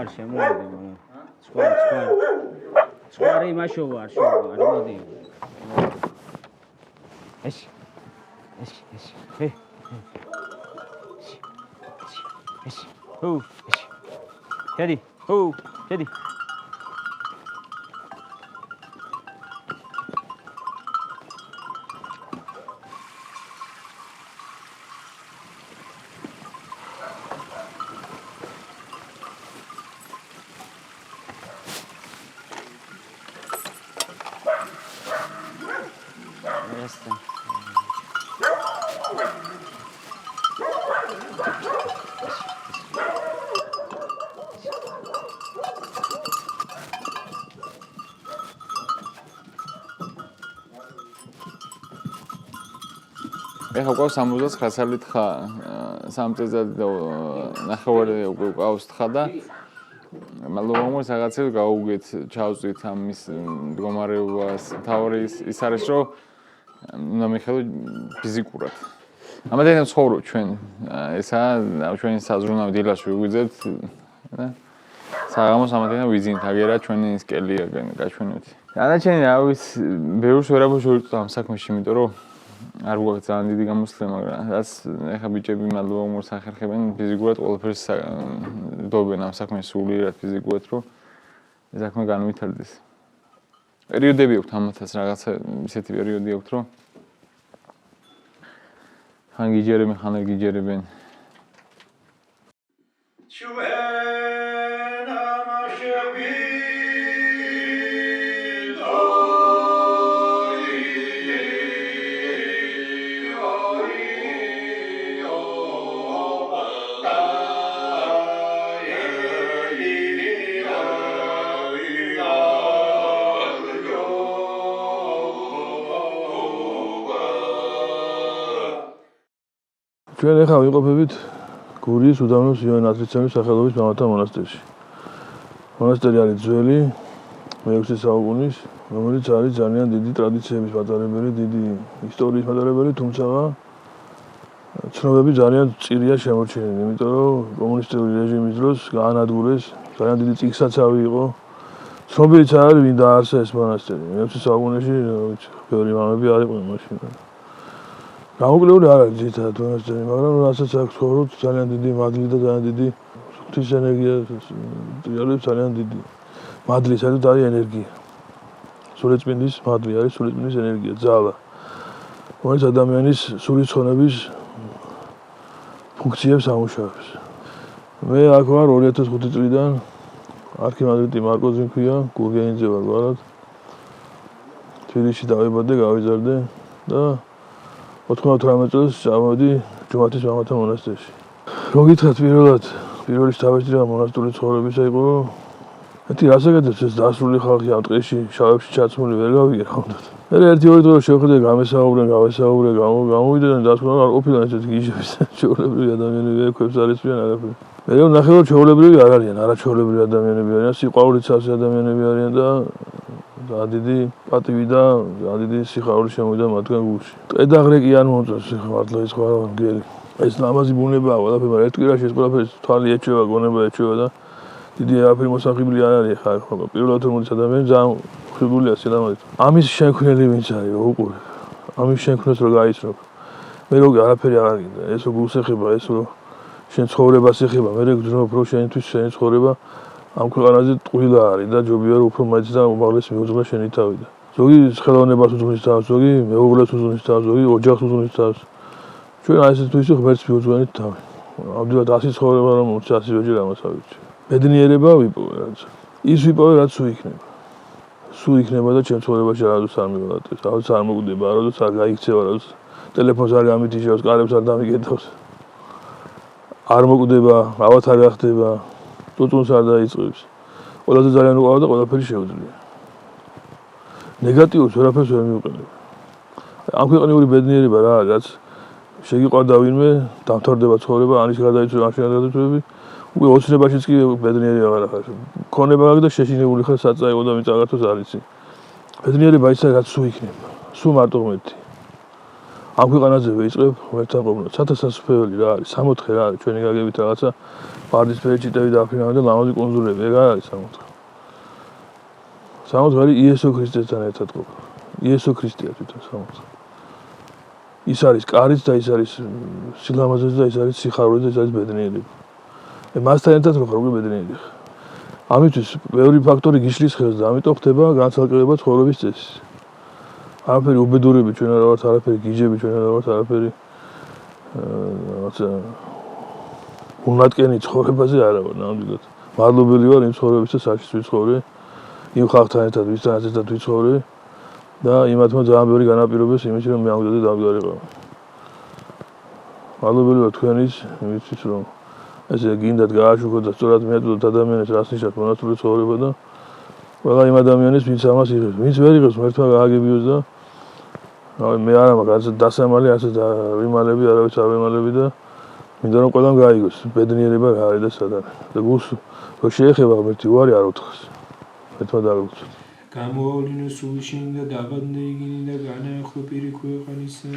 არ შემოვიდი მაგრამ სკვარი მაშო ვარ შევარ მოდი ეს ჰე ეს ჰუ შედი ჰუ შედი ეხლა ყავს 69 წელით ხა 3 წელიწად ნახევარი უკვე ყავს თხა და მალომოს რაღაცა გაუგეთ ჩავწვით ამის მდგომარეობას თავი ის არის რომ უნდა მიხედო ფიზიკურად ამადან ცხოვრობ ჩვენ ესაა ჩვენი საზრუნავი დილას ვიგვიძებთ და საღამოს ამადან ვიზინთ აგერა ჩვენი სკელია გაჩვენოთ დანარჩენი ავის ბევრს ვერაფერს ვერწევ ამ საქმეში იმიტომ რომ არ გვაქვს ძალიან დიდი გამოსვლე, მაგრამ რაც ეხა ბიჭები მადლობას ახერხებენ ფიზიკურად ყველაფერს დობენ ამ საქმეს სულიერად ფიზიკურად, რომ ეს საქმე განვითარდეს. პერიოდები აქვს ამათაც რაღაცა ისეთი პერიოდი აქვს, რომ ხან გიჯერებენ, ხან არ გიჯერებენ. ჩვენ ახლა ვიყოფებით გურიის უდაბნოს იოან ათრიცემის სახელობის მამათა მონასტერში. მონასტერი არის ძველი, მე-6 საუკუნის, რომელიც არის ძალიან დიდი ტრადიციების მატარებელი, დიდი ისტორიის მატარებელი, თუმცა ცნობები ძალიან მწირია შემორჩენილი, იმიტომ რომ კომუნისტური რეჟიმის დროს გაანადგურეს, ძალიან დიდი წიგნსაცავი იყო. ცნობილიც არ არის ვინ დააარსა ეს მონასტერი. მე-6 საუკუნეში ბევრი მამები არ იყვნენ მაშინ. გამოკვლეული არ არის ძირითადად მონასტერი, მაგრამ რასაც აქვს ცხოვრობთ ძალიან დიდი მადლი და ძალიან დიდი ღვთის ენერგია ტრიალებს ძალიან დიდი მადლი საერთოდ არის ენერგია. სულიწმინდის მადლი არის სულიწმინდის ენერგია, ძალა. რომელიც ადამიანის სულის ცხონების ფუნქციებს ამუშავებს. მე აქ ვარ 2005 წლიდან არქიმანდრიტი მარკოზი მქვია, გურგენიძე ვარ გვარად. თბილისში დავიბადე, გავიზარდე და 98 წელს წავედი ჯუმათის მამათა მონასტერში. რო გითხრათ პირველი შთაბეჭდილება მონასტრის ცხოვრებისა იყო, მეთი რასაკეთებს ეს დასრული ხალხი ამ ტყეში, შავებში ჩაცმული ვერ გავიგე რა უნდა. მე ერთი-ორი დღე შევხედე გამესაუბრე, გამოვიდა და დასკვნა არ ყოფილა ესეთი გიჟების ჩვეულებრივი ადამიანები, ექვებს არ ისვიან არაფერი. მე ვნახე რომ ჩვეულებრივი არ არიან, არაჩვეულებრივი ადამიანები არიან, სიყვარულით სავსე ადამიანები არიან და ძალიან დიდი პატივი და ძალიან დიდი სიხარული შემოვიდა მათგან გულში. ტყედაღრე კი არ მომწონს მართლა ეს სხვა გელი. ეს ლამაზი ბუნებაა ყველაფერი, მაგრამ ერთ კვირაში ეს ყველაფერი თვალი ეჩვევა, გონება ეჩვევა და დიდი არაფერი მოსახლებელი არ არის ხა პირველად რომელიც ადამიანი ძალიან ხიბულია სილამაზით. ამის შექმნელი ვინც არის რო უყურებ. ამის შექმნას რო გაიცნობ. მე რო არაფერი არ გინდა, ეს რო გულს ეხება, ეს რო შენ ცხოვრებას ეხება, მე გძნობ რომ შენთვის შენი ცხოვრება ამ ქვეყანაზე ტყუილა არის და ჯობია რომ უფრო მაინც და უმაღლეს მიუძღვა შენი თავი და ზოგი ხელოვნებას უძღვნის თავს, ზოგი მეუღლეს უძღვნის თავს, ზოგი ოჯახს უძღვნის თავს. ჩვენ აი ესეთ თვისო ღმერთს მიუძღვენით თავი. ამდენად 100 ცხოვრება რომ 100 ვეჯერ ამასავიჩი. ბედნიერება ვიპოვე რაც. ის ვიპოვე რაც სულ იქნება. სულ იქნება და ჩემ ცხოვრებაში არადოს არ მივალატებს, არადოს არ მოგვდება, არადოს არ გაიქცევა, არადოს ტელეფონს არ გამითიშავს, კარებს არ დამიკეთავს. არ მოკვდება, ავათ არ გახდება, ტუტუნს არ დაიწყებს. ყველაზე ძალიან უყავა და ყველაფერი შეუძლია. ნეგატივს ვერაფერს ვერ მივყენებ. ამ ქვეყნიური ბედნიერება რა, რაც შეგიყვარდა ვინმე, დამთავრდება ცხოვრება, ანის გადაიცვა, ამში გადაიცვები, უკვე ოცნებაშიც კი ბედნიერი აღარ ხარ. ქონება გაქვს და შეშინებული ხარ საწაიღო და მით აღართოს არ იცი. ბედნიერება ისა რაც სულ იქნება, სულ მარტო ღმერთი. ამ ქვეყანაზე ვეიწყებ ღმერთთან ყოფნა. 1000 სასუფეველი რა არის, 64 რა არის, ჩვენი გაგებით რაღაცა ვარდისფერი ჭიტები დააფრინავენ და ლამაზი კუნძულები, ეგ არ არის 64. 64 იესო ქრისტესთან ერთად ყოფნა. იესო ქრისტეა თვითონ 64. ის არის კარიც და ის არის სილამაზეც და ის არის სიხარულიც და ის არის ბედნიერება. მასთან ერთად რო ხარ, უკვე ბედნიერი ხარ. ამისთვის ბევრი ფაქტორი გიშლის ხელს და ამიტომ ხდება განცალკევება ცხოვრების წესის. არაფერი უბედურები ჩვენ არ ვართ, არაფერი გიჟები ჩვენ არ ვართ, არაფერი რაღაცა უნატკენი ცხოვრებაზე არა ვარ ნამდვილად. მადლობელი ვარ იმ ცხოვრებისა, საჩის ვიცხოვრე, იმ ხალხთან ერთად ვისთანაც ერთად ვიცხოვრე და იმათმა ძალიან ბევრი განაპირობეს იმით, რომ მე ამ გზაზე დავიარიყავ. მადლობელი ვარ თქვენის, იმისთვის რომ ესე გინდათ გააშუქოთ და სწორად მიაწოდოთ ადამიანებს რას ნიშნავს მონასტრის ცხოვრება და ყველა იმ ადამიანებს ვინც ამას იღებს, ვინც ვერ იღებს მერთმა გააგებიოს და მე არა მაგას დასამალი ასე და ვიმალები, არავის არ ვიმალები და მინდა რომ ყველამ გაიგოს ბედნიერება რა არის და სად არის და გულს რო შეეხება ღმერთი უარი არ უთხრას მერთმა დაგვრჩა გამოავლინო სული შენ და დაბადნე იგინი და განაახლო პირი ქვეყანისა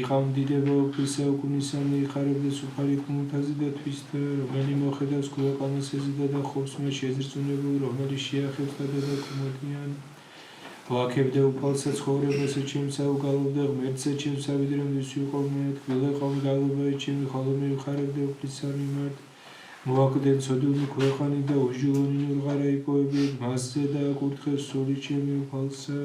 იყამდიდება უფლისა უკუნისა მიხარებდა სუფარი ხმუთაზე და თვისთა რომელი მოხედავს ქვეყანას ეზიდა და ხობს მას შეზრწუნებულ რომელიც შეახებს და კუმოდიან ვაკებდა უფალსა ცხოვრებასა ჩემსა უგალობდა ღმერთსა ჩემსა ვიდრე მის ვიყოლმე თბილე ყომ გალობა ჩემი ხოლმე მიხარებდა უფლისა მიმართ მოაკვდნენ ცოდული ქვეყანი და უჟილონი ნურღარა იპოვები მასზე და აკურთხეს სული ჩემი უფალსა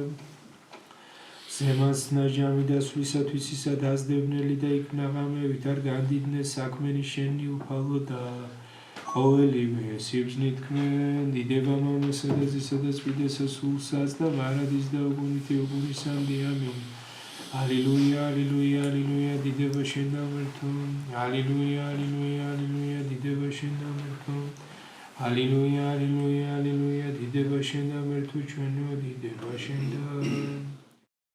ზემას ნაჟამი და სვლისათვის ისა დასდევნელი და იქნაღამე ვითარ განდიდნენ საქმენი შენი უფალო და ყოველივე სიბზნით ქმენ დიდება მამასა და ზისა და წვიდესა სულსაც და მარადის და უგუნითი უგუნისამდე ამინ ალილუია ალილუია ალილუია დიდება შენ დამერთო ალილუია ალილუია ალილუია დიდება შენ დამერთო ალილუია ალილუია ალილუია დიდება შენ დამერთო ჩვენო დიდება შენ და